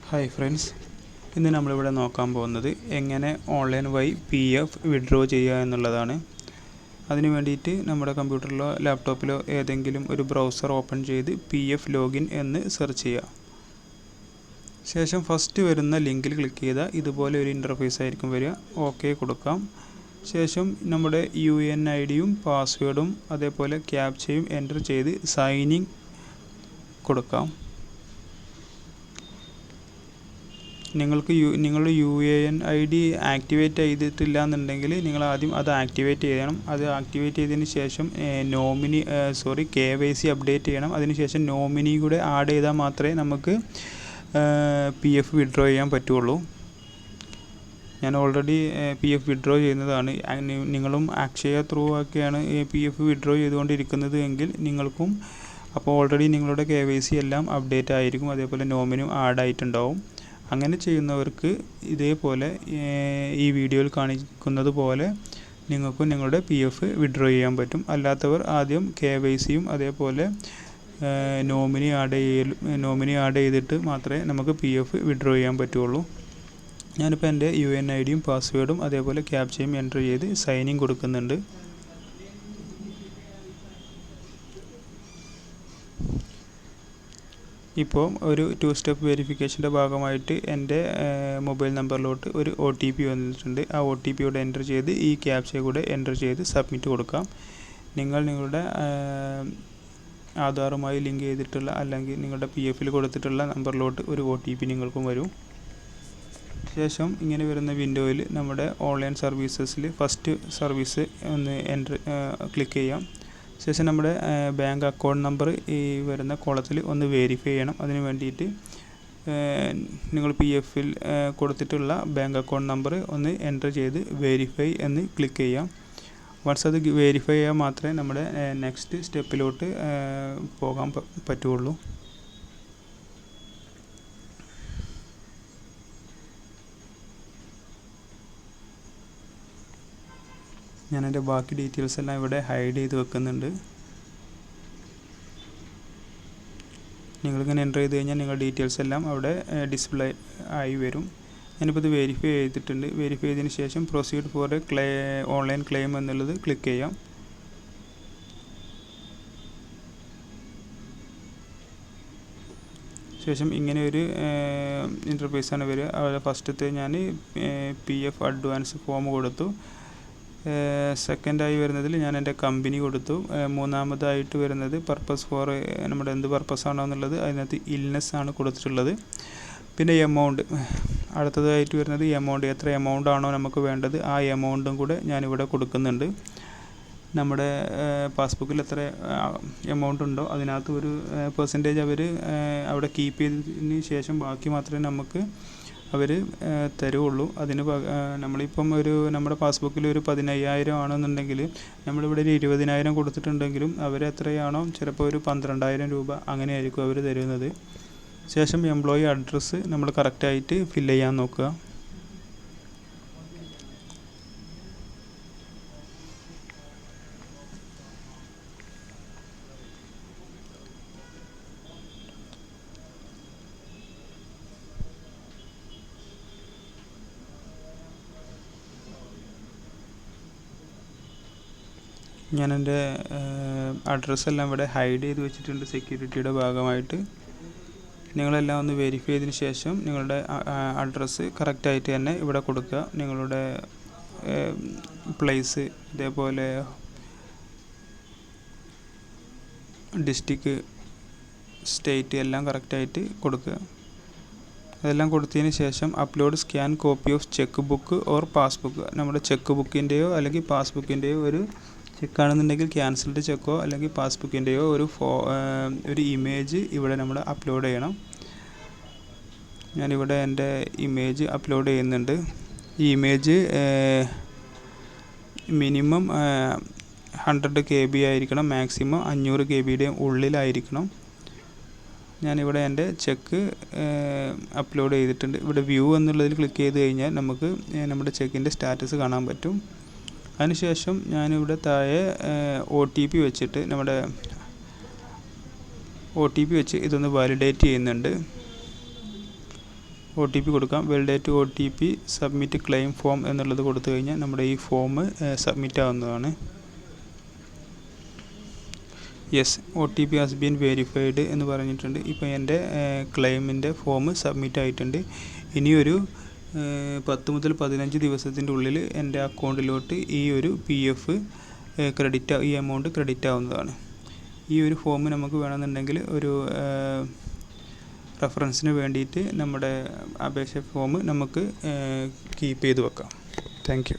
Hi friends, ഇന്ന് നമ്മളിവിടെ നോക്കാൻ പോകുന്നത് എങ്ങനെ ഓൺലൈൻ വഴി PF വിഡ്രോ ചെയ്യുക എന്നുള്ളതാണ്. അതിനു വേണ്ടിയിട്ട് നമ്മുടെ കമ്പ്യൂട്ടറിലോ ലാപ്ടോപ്പിലോ ഏതെങ്കിലും ഒരു ബ്രൗസർ ഓപ്പൺ ചെയ്ത് PF ലോഗിൻ എന്ന് സെർച്ച് ചെയ്യുക. ശേഷം ഫസ്റ്റ് വരുന്ന ലിങ്കിൽ ക്ലിക്ക് ചെയ്താൽ ഇതുപോലെ ഒരു ഇൻ്റർഫേസ് ആയിരിക്കും വരിക. ഓക്കെ കൊടുക്കാം. ശേഷം നമ്മുടെ UNID-യും പാസ്വേഡും അതേപോലെ ക്യാപ്ചയും എൻ്റർ ചെയ്ത് സൈനിങ് കൊടുക്കാം. നിങ്ങൾക്ക് നിങ്ങളുടെ UNID ആക്ടിവേറ്റ് ചെയ്തിട്ടില്ല എന്നുണ്ടെങ്കിൽ നിങ്ങൾ ആദ്യം അത് ആക്ടിവേറ്റ് ചെയ്യണം. അത് ആക്ടിവേറ്റ് ചെയ്തതിന് ശേഷം KYC അപ്ഡേറ്റ് ചെയ്യണം. അതിനുശേഷം നോമിനി കൂടെ ആഡ് ചെയ്താൽ മാത്രമേ നമുക്ക് PF വിഡ്രോ ചെയ്യാൻ പറ്റുള്ളൂ. ഞാൻ ഓൾറെഡി PF വിഡ്രോ ചെയ്യുന്നതാണ്. നിങ്ങളും അക്ഷയ ത്രൂ ഒക്കെയാണ് PF വിഡ്രോ ചെയ്തുകൊണ്ടിരിക്കുന്നത് എങ്കിൽ നിങ്ങൾക്കും അപ്പോൾ ഓൾറെഡി നിങ്ങളുടെ KYC എല്ലാം അപ്ഡേറ്റ് ആയിരിക്കും. അതേപോലെ നോമിനും ആഡ് ആയിട്ടുണ്ടാവും. അങ്ങനെ ചെയ്യുന്നവർക്ക് ഇതേപോലെ ഈ വീഡിയോയിൽ കാണിക്കുന്നത് പോലെ നിങ്ങൾക്കും നിങ്ങളുടെ PF വിഡ്രോ ചെയ്യാൻ പറ്റും. അല്ലാത്തവർ ആദ്യം KYCയും അതേപോലെ നോമിനി ആഡ് ചെയ്തിട്ട് മാത്രമേ നമുക്ക് PF വിഡ്രോ ചെയ്യാൻ പറ്റുള്ളൂ. ഞാനിപ്പോൾ എൻ്റെ UNID-യും പാസ്വേഡും അതേപോലെ ക്യാപ്ചയും എൻ്റർ ചെയ്ത് സൈനിങ് കൊടുക്കുന്നുണ്ട്. ഇപ്പോൾ ഒരു 2 സ്റ്റെപ്പ് വെരിഫിക്കേഷൻ്റെ ഭാഗമായിട്ട് എൻ്റെ മൊബൈൽ നമ്പറിലോട്ട് ഒരു OTP വന്നിട്ടുണ്ട്. ആ OTP കൂടെ എൻ്റർ ചെയ്ത് ഈ ക്യാപ്ച കൂടെ എൻ്റർ ചെയ്ത് സബ്മിറ്റ് കൊടുക്കാം. നിങ്ങളുടെ ആധാറുമായി ലിങ്ക് ചെയ്തിട്ടുള്ള അല്ലെങ്കിൽ നിങ്ങളുടെ PF-ൽ കൊടുത്തിട്ടുള്ള നമ്പറിലോട്ട് ഒരു OTP നിങ്ങൾക്കും വരും. ശേഷം ഇങ്ങനെ വരുന്ന വിൻഡോയിൽ നമ്മുടെ ഓൺലൈൻ സർവീസസിൽ ഫസ്റ്റ് സർവീസ് ഒന്ന് ക്ലിക്ക് ചെയ്യാം. ശേഷം നമ്മുടെ ബാങ്ക് അക്കൗണ്ട് നമ്പർ ഈ വരുന്ന കോളത്തിൽ ഒന്ന് വെരിഫൈ ചെയ്യണം. അതിന് വേണ്ടിയിട്ട് നിങ്ങൾ PF-ൽ കൊടുത്തിട്ടുള്ള ബാങ്ക് അക്കൗണ്ട് നമ്പർ ഒന്ന് എൻ്റർ ചെയ്ത് വെരിഫൈ എന്ന് ക്ലിക്ക് ചെയ്യാം. വൺസ് അത് വെരിഫൈ ചെയ്യാൻ മാത്രമേ നമ്മുടെ നെക്സ്റ്റ് സ്റ്റെപ്പിലോട്ട് പോകാൻ പറ്റുള്ളൂ. ഞാനെൻ്റെ ബാക്കി ഡീറ്റെയിൽസ് എല്ലാം ഇവിടെ ഹൈഡ് ചെയ്ത് വെക്കുന്നുണ്ട്. നിങ്ങളിങ്ങനെ എൻ്റർ ചെയ്ത് കഴിഞ്ഞാൽ നിങ്ങളുടെ ഡീറ്റെയിൽസ് എല്ലാം അവിടെ ഡിസ്പ്ലേ ആയി വരും. ഞാനിപ്പോൾ ഇത് വെരിഫൈ ചെയ്തിട്ടുണ്ട്. വെരിഫൈ ചെയ്തതിന് ശേഷം പ്രൊസീഡ് ഫോർ ഓൺലൈൻ ക്ലെയിം എന്നുള്ളത് ക്ലിക്ക് ചെയ്യാം. ശേഷം ഇങ്ങനെ ഒരു ഇൻ്റർഫേസാണ് വരിക. അവിടെ ഫസ്റ്റത്തെ ഞാൻ PF അഡ്വാൻസ് ഫോം കൊടുത്തു. സെക്കൻഡായി വരുന്നതിൽ ഞാൻ എൻ്റെ കമ്പനി കൊടുത്തു. മൂന്നാമതായിട്ട് വരുന്നത് പർപ്പസ് ഫോർ നമ്മുടെ എന്ത് പർപ്പസാണോ എന്നുള്ളത് അതിനകത്ത് ഇൽനെസ് ആണ് കൊടുത്തിട്ടുള്ളത്. പിന്നെ എമൗണ്ട് അടുത്തതായിട്ട് വരുന്നത് എമൗണ്ട്, എത്ര എമൗണ്ട് ആണോ നമുക്ക് വേണ്ടത് ആ എമൗണ്ടും കൂടെ ഞാനിവിടെ കൊടുക്കുന്നുണ്ട്. നമ്മുടെ പാസ്ബുക്കിൽ എത്ര എമൗണ്ട് ഉണ്ടോ അതിനകത്ത് ഒരു പെർസെൻറ്റേജ് അവർ അവിടെ കീപ്പ് ചെയ്തതിന് ശേഷം ബാക്കി മാത്രമേ നമുക്ക് അവർ തരുള്ളൂ. നമ്മളിപ്പം നമ്മുടെ പാസ്ബുക്കിൽ ഒരു 15,000 ആണെന്നുണ്ടെങ്കിൽ നമ്മളിവിടെ ഒരു 20,000 കൊടുത്തിട്ടുണ്ടെങ്കിലും അവർ എത്രയാണോ ചിലപ്പോൾ ഒരു 12,000 രൂപ അങ്ങനെയായിരിക്കും അവർ തരുന്നത്. ശേഷം എംപ്ലോയി അഡ്രസ്സ് നമ്മൾ കറക്റ്റായിട്ട് ഫില്ല് ചെയ്യാൻ നോക്കുക. ഞാൻ എൻ്റെ അഡ്രസ്സെല്ലാം ഇവിടെ ഹൈഡ് ചെയ്ത് വെച്ചിട്ടുണ്ട് സെക്യൂരിറ്റിയുടെ ഭാഗമായിട്ട്. നിങ്ങളെല്ലാം ഒന്ന് വെരിഫൈ ചെയ്തതിന് ശേഷം നിങ്ങളുടെ അഡ്രസ്സ് കറക്റ്റായിട്ട് തന്നെ ഇവിടെ കൊടുക്കുക. നിങ്ങളുടെ പ്ലേസ് ഇതേപോലെ ഡിസ്ട്രിക്റ്റ് സ്റ്റേറ്റ് എല്ലാം കറക്റ്റായിട്ട് കൊടുക്കുക. അതെല്ലാം കൊടുത്തതിന് ശേഷം upload scan copy of cheque book or passbook. നമ്മുടെ ചെക്ക് ബുക്കിൻ്റെയോ അല്ലെങ്കിൽ പാസ്ബുക്കിൻ്റെയോ ഒരു ചെക്കാണെന്നുണ്ടെങ്കിൽ ക്യാൻസൽഡ് ചെക്കോ അല്ലെങ്കിൽ പാസ്ബുക്കിൻ്റെയോ ഒരു ഇമേജ് ഇവിടെ നമ്മൾ അപ്ലോഡ് ചെയ്യണം. ഞാനിവിടെ എൻ്റെ ഇമേജ് അപ്ലോഡ് ചെയ്യുന്നുണ്ട്. ഈ ഇമേജ് മിനിമം 100 KB ആയിരിക്കണം, മാക്സിമം 500 KB ഉള്ളിലായിരിക്കണം. ഞാനിവിടെ എൻ്റെ ചെക്ക് അപ്ലോഡ് ചെയ്തിട്ടുണ്ട്. ഇവിടെ വ്യൂ എന്നുള്ളതിൽ ക്ലിക്ക് ചെയ്ത് കഴിഞ്ഞാൽ നമുക്ക് നമ്മുടെ ചെക്കിൻ്റെ സ്റ്റാറ്റസ് കാണാൻ പറ്റും. അതിനുശേഷം ഞാനിവിടെ താഴെ OTP വെച്ചിട്ട് OTP വെച്ച് ഇതൊന്ന് വാലിഡേറ്റ് ചെയ്യുന്നുണ്ട്. OTP കൊടുക്കാം. Validate OTP submit claim form എന്നുള്ളത് കൊടുത്തു കഴിഞ്ഞാൽ നമ്മുടെ ഈ ഫോം സബ്മിറ്റ് ആവുന്നതാണ്. Yes, OTP has been verified എന്ന് പറഞ്ഞിട്ടുണ്ട്. ഇപ്പോൾ എൻ്റെ ക്ലെയിമിൻ്റെ ഫോം സബ്മിറ്റ് ആയിട്ടുണ്ട്. ഇനിയൊരു 10 മുതൽ 15 ദിവസത്തിൻ്റെ ഉള്ളിൽ എൻ്റെ അക്കൗണ്ടിലോട്ട് ഈ ഒരു PF ഈ എമൗണ്ട് ക്രെഡിറ്റ് ആവുന്നതാണ്. ഈ ഒരു ഫോം നമുക്ക് വേണമെന്നുണ്ടെങ്കിൽ ഒരു റെഫറൻസിന് വേണ്ടിയിട്ട് നമ്മുടെ അപേക്ഷ ഫോം നമുക്ക് കീപ്പ് ചെയ്ത് വെക്കാം. Thank you.